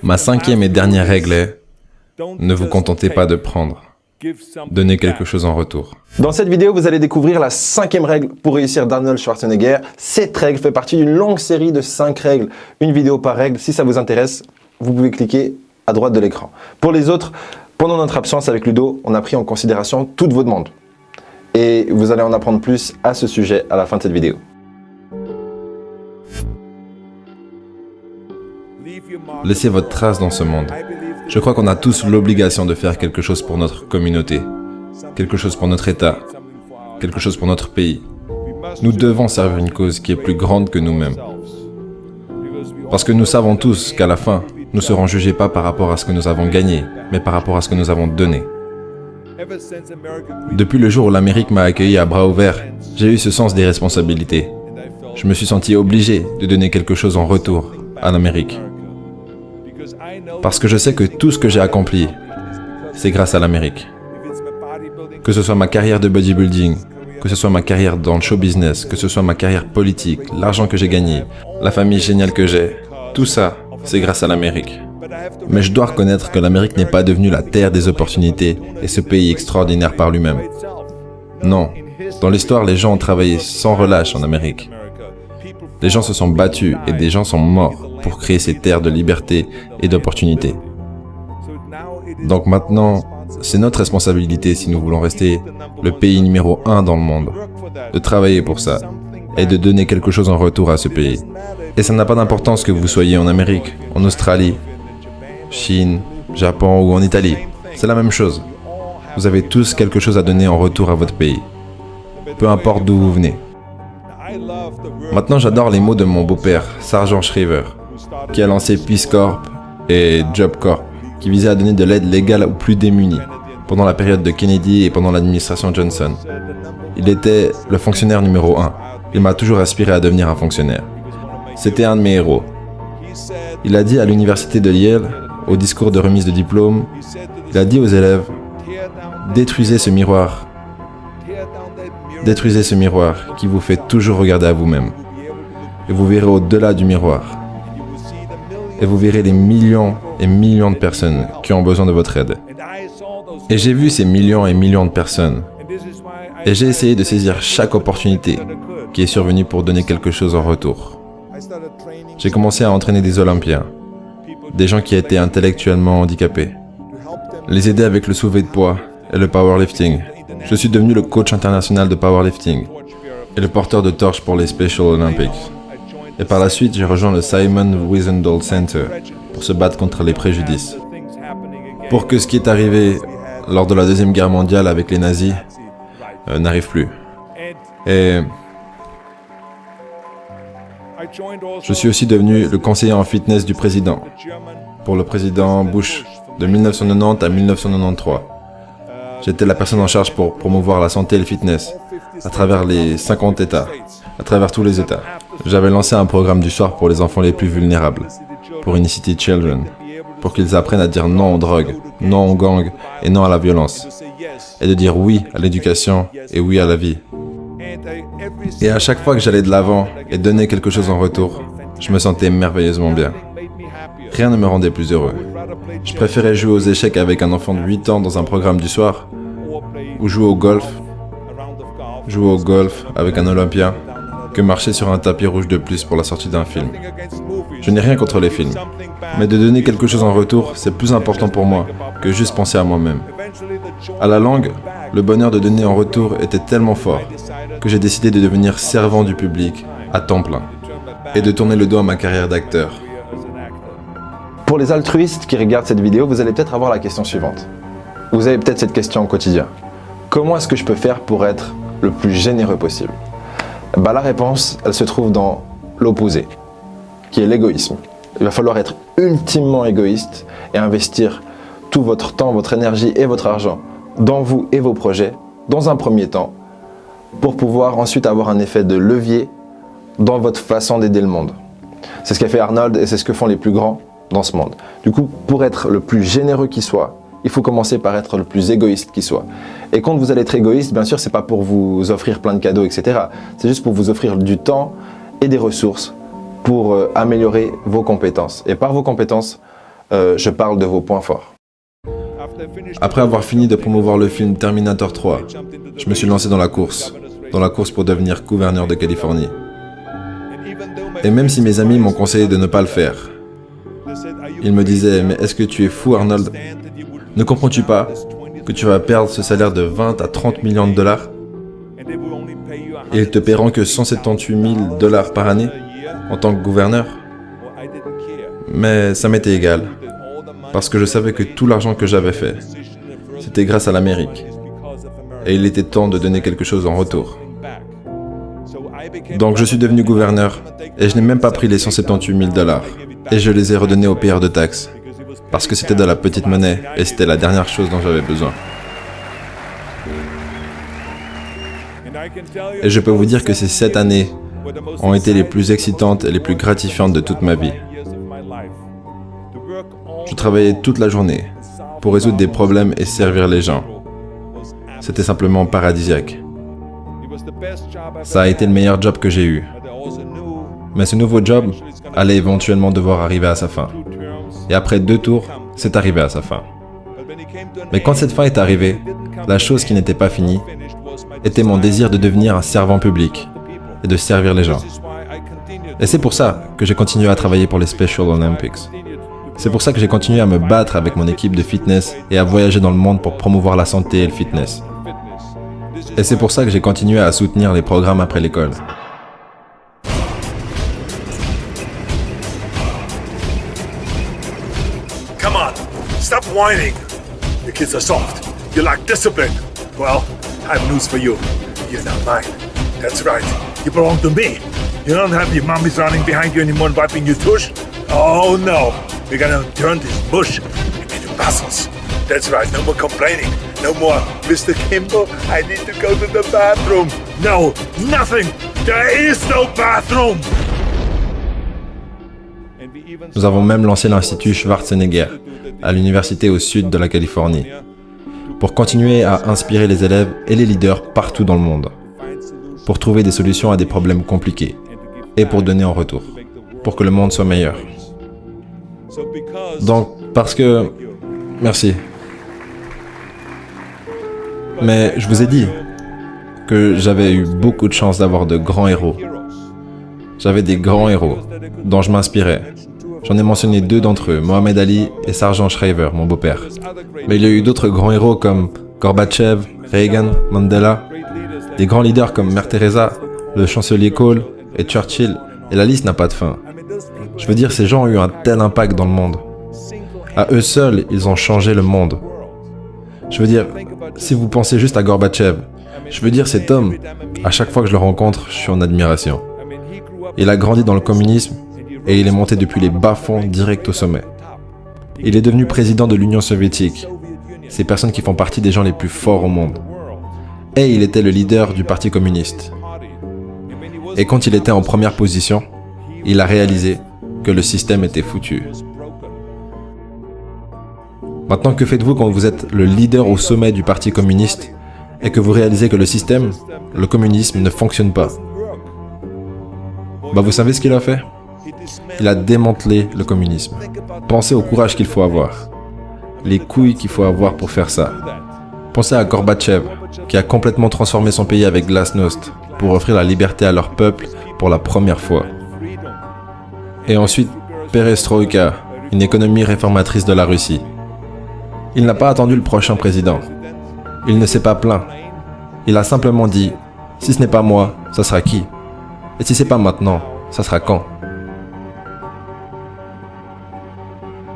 Ma cinquième et dernière règle est, ne vous contentez pas de prendre. Donnez quelque chose en retour. Dans cette vidéo, vous allez découvrir la cinquième règle pour réussir d'Arnold Schwarzenegger. Cette règle fait partie d'une longue série de 5 règles, une vidéo par règle. Si ça vous intéresse, vous pouvez cliquer à droite de l'écran. Pour les autres, pendant notre absence avec Ludo, on a pris en considération toutes vos demandes. Et vous allez en apprendre plus à ce sujet à la fin de cette vidéo. Laissez votre trace dans ce monde. Je crois qu'on a tous l'obligation de faire quelque chose pour notre communauté, quelque chose pour notre État, quelque chose pour notre pays. Nous devons servir une cause qui est plus grande que nous-mêmes. Parce que nous savons tous qu'à la fin, nous serons jugés pas par rapport à ce que nous avons gagné, mais par rapport à ce que nous avons donné. Depuis le jour où l'Amérique m'a accueilli à bras ouverts, j'ai eu ce sens des responsabilités. Je me suis senti obligé de donner quelque chose en retour à l'Amérique. Parce que je sais que tout ce que j'ai accompli, c'est grâce à l'Amérique. Que ce soit ma carrière de bodybuilding, que ce soit ma carrière dans le show business, que ce soit ma carrière politique, l'argent que j'ai gagné, la famille géniale que j'ai, tout ça, c'est grâce à l'Amérique. Mais je dois reconnaître que l'Amérique n'est pas devenue la terre des opportunités et ce pays extraordinaire par lui-même. Non, dans l'histoire, les gens ont travaillé sans relâche en Amérique. Les gens se sont battus et des gens sont morts pour créer ces terres de liberté et d'opportunité. Donc maintenant, c'est notre responsabilité, si nous voulons rester le pays numéro 1 dans le monde, de travailler pour ça et de donner quelque chose en retour à ce pays. Et ça n'a pas d'importance que vous soyez en Amérique, en Australie, Chine, Japon ou en Italie. C'est la même chose. Vous avez tous quelque chose à donner en retour à votre pays. Peu importe d'où vous venez. Maintenant, j'adore les mots de mon beau-père, Sergent Shriver, qui a lancé Peace Corps et Job Corps, qui visaient à donner de l'aide légale aux plus démunis, pendant la période de Kennedy et pendant l'administration Johnson. Il était le fonctionnaire numéro 1. Il m'a toujours aspiré à devenir un fonctionnaire. C'était un de mes héros. Il a dit à l'université de Yale, au discours de remise de diplôme, il a dit aux élèves, « Détruisez ce miroir. Détruisez ce miroir qui vous fait toujours regarder à vous-même. Et vous verrez au-delà du miroir. Et vous verrez les millions et millions de personnes qui ont besoin de votre aide. » Et j'ai vu ces millions et millions de personnes. Et j'ai essayé de saisir chaque opportunité qui est survenue pour donner quelque chose en retour. J'ai commencé à entraîner des Olympiens, des gens qui étaient intellectuellement handicapés, les aider avec le soulevé de poids et le powerlifting. Je suis devenu le coach international de powerlifting et le porteur de torche pour les Special Olympics. Et par la suite, j'ai rejoint le Simon Wiesenthal Center pour se battre contre les préjudices. Pour que ce qui est arrivé lors de la Deuxième Guerre mondiale avec les nazis n'arrive plus. Et je suis aussi devenu le conseiller en fitness du président, pour le président Bush, de 1990 à 1993. J'étais la personne en charge pour promouvoir la santé et le fitness, à travers les 50 États, à travers tous les États. J'avais lancé un programme du soir pour les enfants les plus vulnérables, pour Inner-City Children, pour qu'ils apprennent à dire non aux drogues, non aux gangs et non à la violence, et de dire oui à l'éducation et oui à la vie. Et à chaque fois que j'allais de l'avant et donnais quelque chose en retour, je me sentais merveilleusement bien. Rien ne me rendait plus heureux. Je préférais jouer aux échecs avec un enfant de 8 ans dans un programme du soir, ou jouer au golf avec un Olympien, que marcher sur un tapis rouge de plus pour la sortie d'un film. Je n'ai rien contre les films, mais de donner quelque chose en retour, c'est plus important pour moi que juste penser à moi-même. À la longue, le bonheur de donner en retour était tellement fort que j'ai décidé de devenir servant du public à temps plein et de tourner le dos à ma carrière d'acteur. Pour les altruistes qui regardent cette vidéo, vous allez peut-être avoir la question suivante. Vous avez peut-être cette question au quotidien. Comment est-ce que je peux faire pour être le plus généreux possible ? La réponse, elle se trouve dans l'opposé, qui est l'égoïsme. Il va falloir être ultimement égoïste et investir tout votre temps, votre énergie et votre argent dans vous et vos projets, dans un premier temps, pour pouvoir ensuite avoir un effet de levier dans votre façon d'aider le monde. C'est ce qu'a fait Arnold et c'est ce que font les plus grands dans ce monde. Du coup, pour être le plus généreux qui soit, il faut commencer par être le plus égoïste qui soit. Et quand vous allez être égoïste, bien sûr, c'est pas pour vous offrir plein de cadeaux, etc. C'est juste pour vous offrir du temps et des ressources pour améliorer vos compétences. Et par vos compétences, je parle de vos points forts. Après avoir fini de promouvoir le film Terminator 3, je me suis lancé dans la course pour devenir gouverneur de Californie. Et même si mes amis m'ont conseillé de ne pas le faire, ils me disaient « Mais est-ce que tu es fou, Arnold? Ne comprends-tu pas que tu vas perdre ce salaire de 20 à 30 millions de dollars et ils te paieront que 178 000 dollars par année en tant que gouverneur ?» Mais ça m'était égal, parce que je savais que tout l'argent que j'avais fait, c'était grâce à l'Amérique. Et il était temps de donner quelque chose en retour. Donc je suis devenu gouverneur, et je n'ai même pas pris les 178 000 dollars, et je les ai redonnés aux payeurs de taxes, parce que c'était de la petite monnaie, et c'était la dernière chose dont j'avais besoin. Et je peux vous dire que ces 7 années ont été les plus excitantes et les plus gratifiantes de toute ma vie. Je travaillais toute la journée pour résoudre des problèmes et servir les gens. C'était simplement paradisiaque. Ça a été le meilleur job que j'ai eu. Mais ce nouveau job allait éventuellement devoir arriver à sa fin. Et après 2 tours, c'est arrivé à sa fin. Mais quand cette fin est arrivée, la chose qui n'était pas finie était mon désir de devenir un servant public et de servir les gens. Et c'est pour ça que j'ai continué à travailler pour les Special Olympics. C'est pour ça que j'ai continué à me battre avec mon équipe de fitness et à voyager dans le monde pour promouvoir la santé et le fitness. Et c'est pour ça que j'ai continué à soutenir les programmes après l'école. Come on, stop whining. The kids are soft. You lack discipline. Well, I have news for you. You're not mine. That's right. You belong to me. You don't have your mommies running behind you anymore and wiping your tush. Oh no. We're gonna turn this bush into muscles. That's right, no more complaining. No more, Mr. Kimball, I need to go to the bathroom. No, nothing. There is no bathroom. Nous avons même lancé l'Institut Schwarzenegger à l'université au sud de la Californie pour continuer à inspirer les élèves et les leaders partout dans le monde, pour trouver des solutions à des problèmes compliqués et pour donner en retour, pour que le monde soit meilleur. Donc, parce que... Merci. Mais je vous ai dit que j'avais eu beaucoup de chance d'avoir de grands héros. J'avais des grands héros dont je m'inspirais. J'en ai mentionné 2 d'entre eux, Mohamed Ali et Sargent Shriver, mon beau-père. Mais il y a eu d'autres grands héros comme Gorbatchev, Reagan, Mandela, des grands leaders comme Mère Teresa, le chancelier Kohl et Churchill, et la liste n'a pas de fin. Je veux dire, ces gens ont eu un tel impact dans le monde. À eux seuls, ils ont changé le monde. Je veux dire, si vous pensez juste à Gorbatchev, je veux dire, cet homme, à chaque fois que je le rencontre, je suis en admiration. Il a grandi dans le communisme et il est monté depuis les bas-fonds direct au sommet. Il est devenu président de l'Union soviétique, ces personnes qui font partie des gens les plus forts au monde. Et il était le leader du Parti communiste. Et quand il était en première position, il a réalisé que le système était foutu. Maintenant, que faites-vous quand vous êtes le leader au sommet du Parti communiste et que vous réalisez que le système, le communisme, ne fonctionne pas? Vous savez ce qu'il a fait? Il a démantelé le communisme. Pensez au courage qu'il faut avoir, les couilles qu'il faut avoir pour faire ça. Pensez à Gorbatchev, qui a complètement transformé son pays avec Glasnost pour offrir la liberté à leur peuple pour la première fois. Et ensuite, Perestroïka, une économie réformatrice de la Russie. Il n'a pas attendu le prochain président. Il ne s'est pas plaint. Il a simplement dit « Si ce n'est pas moi, ça sera qui? Et si c'est pas maintenant, ça sera quand ?»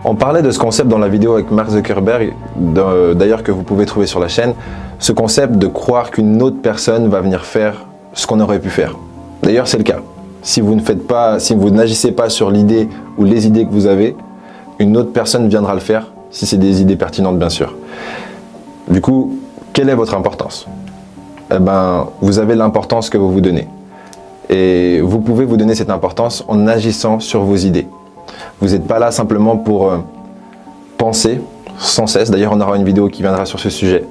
On parlait de ce concept dans la vidéo avec Mark Zuckerberg, d'ailleurs que vous pouvez trouver sur la chaîne, ce concept de croire qu'une autre personne va venir faire ce qu'on aurait pu faire. D'ailleurs, c'est le cas. Si vous n'agissez pas sur l'idée ou les idées que vous avez, une autre personne viendra le faire, si c'est des idées pertinentes, bien sûr. Du coup, quelle est votre importance? Vous avez l'importance que vous vous donnez. Et vous pouvez vous donner cette importance en agissant sur vos idées. Vous n'êtes pas là simplement pour penser sans cesse. D'ailleurs, on aura une vidéo qui viendra sur ce sujet,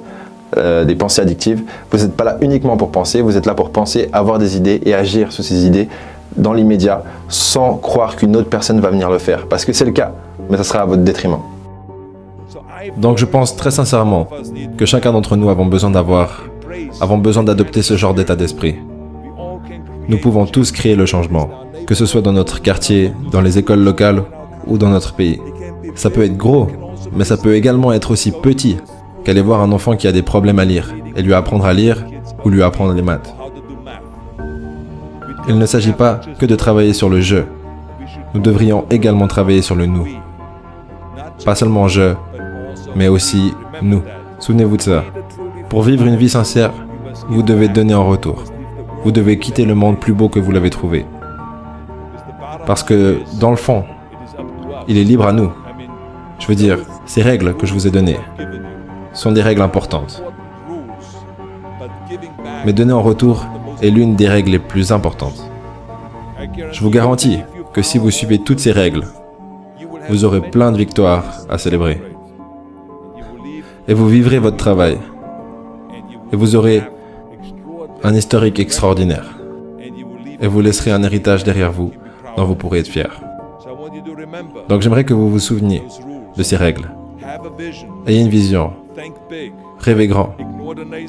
des pensées addictives. Vous n'êtes pas là uniquement pour penser, vous êtes là pour penser, avoir des idées et agir sur ces idées dans l'immédiat sans croire qu'une autre personne va venir le faire. Parce que c'est le cas, mais ça sera à votre détriment. Donc je pense très sincèrement que chacun d'entre nous avons besoin d'adopter ce genre d'état d'esprit. Nous pouvons tous créer le changement, que ce soit dans notre quartier, dans les écoles locales ou dans notre pays. Ça peut être gros, mais ça peut également être aussi petit qu'aller voir un enfant qui a des problèmes à lire et lui apprendre à lire ou lui apprendre les maths. Il ne s'agit pas que de travailler sur le « je ». Nous devrions également travailler sur le « nous ». Pas seulement « je », mais aussi « nous ». Souvenez-vous de ça. Pour vivre une vie sincère, vous devez donner en retour. Vous devez quitter le monde plus beau que vous l'avez trouvé. Parce que, dans le fond, il est libre à nous. Je veux dire, ces règles que je vous ai données sont des règles importantes. Mais donner en retour est l'une des règles les plus importantes. Je vous garantis que si vous suivez toutes ces règles, vous aurez plein de victoires à célébrer. Et vous vivrez votre travail. Et vous aurez un historique extraordinaire. Et vous laisserez un héritage derrière vous dont vous pourrez être fiers. Donc j'aimerais que vous vous souveniez de ces règles. Ayez une vision. Rêvez grand.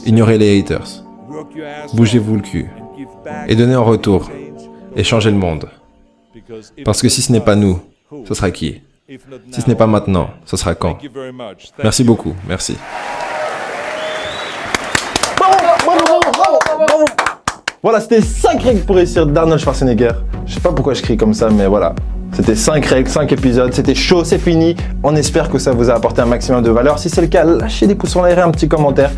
Ignorez les haters. Bougez-vous le cul. Et donnez en retour. Et changez le monde. Parce que si ce n'est pas nous, ce sera qui? Si ce n'est pas maintenant, ce sera quand? Merci beaucoup. Merci. Voilà, c'était 5 règles pour réussir d'Arnold Schwarzenegger. Je sais pas pourquoi je crie comme ça, mais voilà. C'était 5 règles, 5 épisodes, c'était chaud, c'est fini. On espère que ça vous a apporté un maximum de valeur. Si c'est le cas, lâchez des pouces en l'air et un petit commentaire.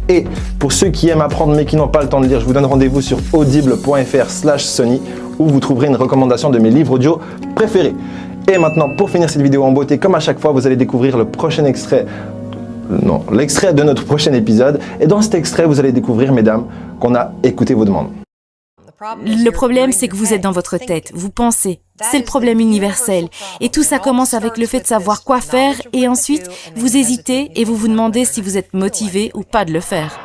Et pour ceux qui aiment apprendre mais qui n'ont pas le temps de lire, je vous donne rendez-vous sur audible.fr/Sony où vous trouverez une recommandation de mes livres audio préférés. Et maintenant, pour finir cette vidéo en beauté, comme à chaque fois, vous allez découvrir l'extrait de notre prochain épisode. Et dans cet extrait, vous allez découvrir, mesdames, qu'on a écouté vos demandes. Le problème, c'est que vous êtes dans votre tête, vous pensez. C'est le problème universel. Et tout ça commence avec le fait de savoir quoi faire et ensuite, vous hésitez et vous vous demandez si vous êtes motivé ou pas de le faire.